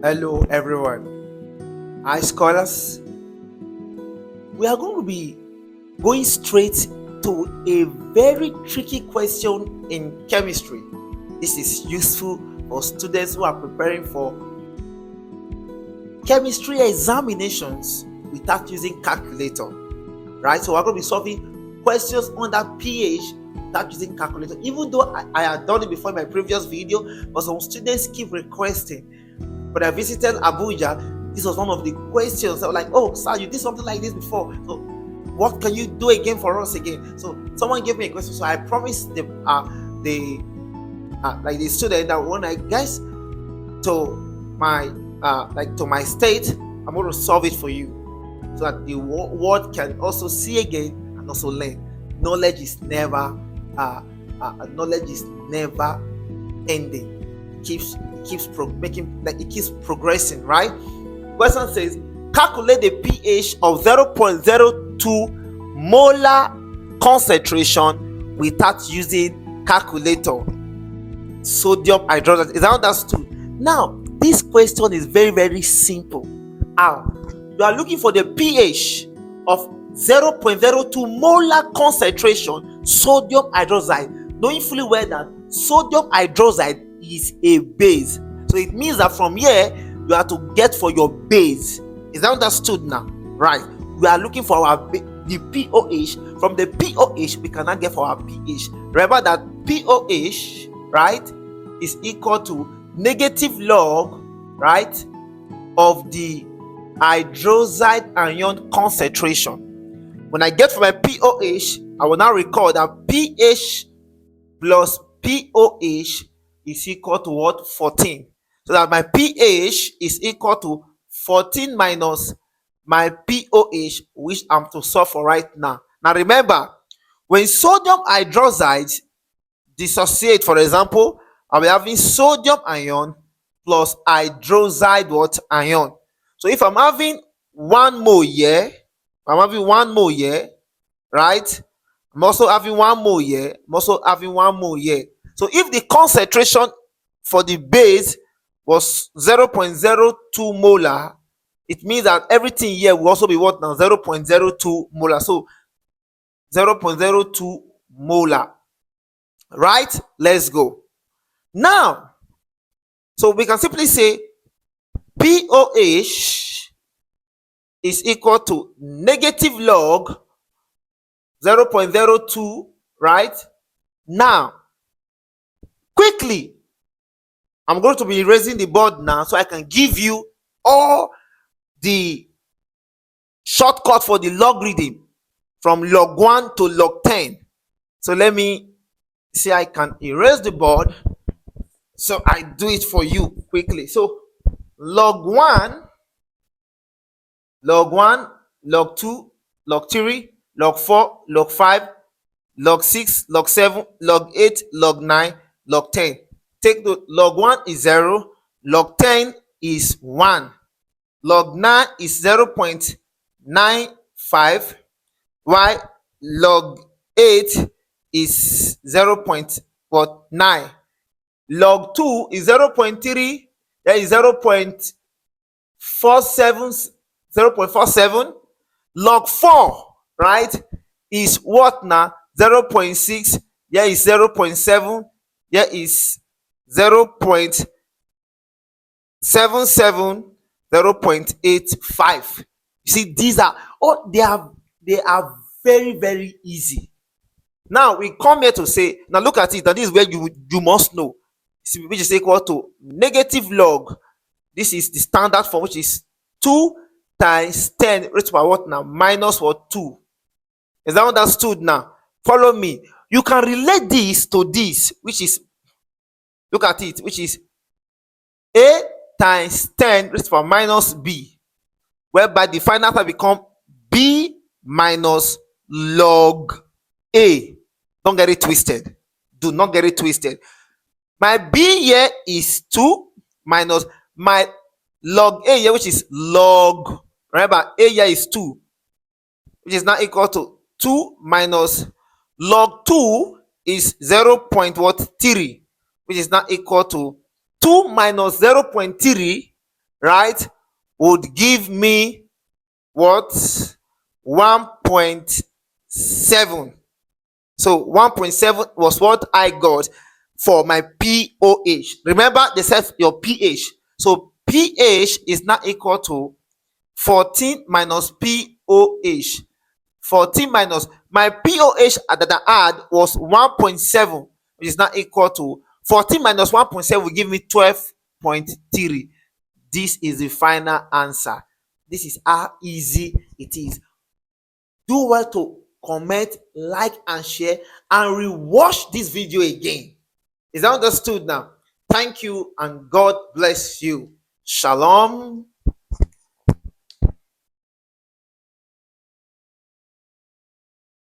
Hello everyone. Hi scholars. We are going to be going straight to a very tricky question in chemistry. This is useful for students who are preparing for chemistry examinations without using calculator. Right? So we're going to be solving questions on that pH without using calculator. Even though I had done it before in my previous video, but some students keep requesting. When I visited Abuja, this was one of the questions. I was like, "Oh, sir, you did something like this before. So, what can you do again for us again?" So, someone gave me a question. So, I promised the student that when I get to my to my state, I'm going to solve it for you, so that the world can also see again and also learn. Knowledge is never ending. It keeps progressing, right? Question says, calculate the pH of 0.02 molar concentration without using calculator. Sodium hydroxide. Is that understood? Now, this question is very, very simple. How? You are looking for the pH of 0.02 molar concentration sodium hydroxide, knowing fully well that sodium hydroxide is a base. So it means that from here you have to get for your base. Is that understood now? Right. We are looking for the POH. From the POH we cannot get for our pH. Remember that POH, right, is equal to negative log, right, of the hydroxide ion concentration. When I get for my POH, I will now recall that pH plus POH is equal to what? 14. So that my pH is equal to 14 minus my POH, which I'm to solve for right now. Now remember, when sodium hydroxide dissociate, for example, I'll be having sodium ion plus hydroxide what? Ion. So if I'm having 1 mole here, right? I'm also having 1 mole here. I'm also having 1 mole here. So if the concentration for the base was 0.02 molar, it means that everything here will also be what now? 0.02 molar. So 0.02 molar. Right? Let's go. Now, so we can simply say POH is equal to negative log 0.02, right? Now, quickly, I'm going to be erasing the board now so I can give you all the shortcut for the logarithm from log 1 to log 10. So let me see, I can erase the board. So I do it for you quickly. So log 1, log 2, log 3, log 4, log 5, log 6, log 7, log 8, log 9, log 10. Take the log 1 is 0, log 10 is 1, log 9 is 0.95, while log 8 is 0.9. Log 2 is 0.3, that is 0.47. Log 4, right, is what now? 0.6, here is 0.7, here is 0.77, 0.85. You see, these are they are very, very easy. Now we come here to say, now look at it, and this is where you must know, which is equal to negative log. This is the standard form, which is 2 times 10 raised to power what now? Minus what? 2. Is that understood now? Follow me. You can relate this to this, which is, look at it, which is A times 10 raised to power minus B, whereby the final answer become B minus log A. Don't get it twisted. Do not get it twisted. My B here is 2 minus my log A here, which is log, remember A here is 2, which is now equal to 2 minus log 2 is 0.3, which is now equal to 2 minus 0.3 right, would give me what? 1.7. So 1.7 was what I got for my POH. Remember, they said your pH. So pH is now equal to 14 minus POH. 14 minus my POH that I had was 1.7, which is now equal to 14 minus 1.7 will give me 12.3. This is the final answer. This is how easy it is. Do well to comment, like, and share, and rewatch this video again. Is that understood now? Thank you, and God bless you. Shalom.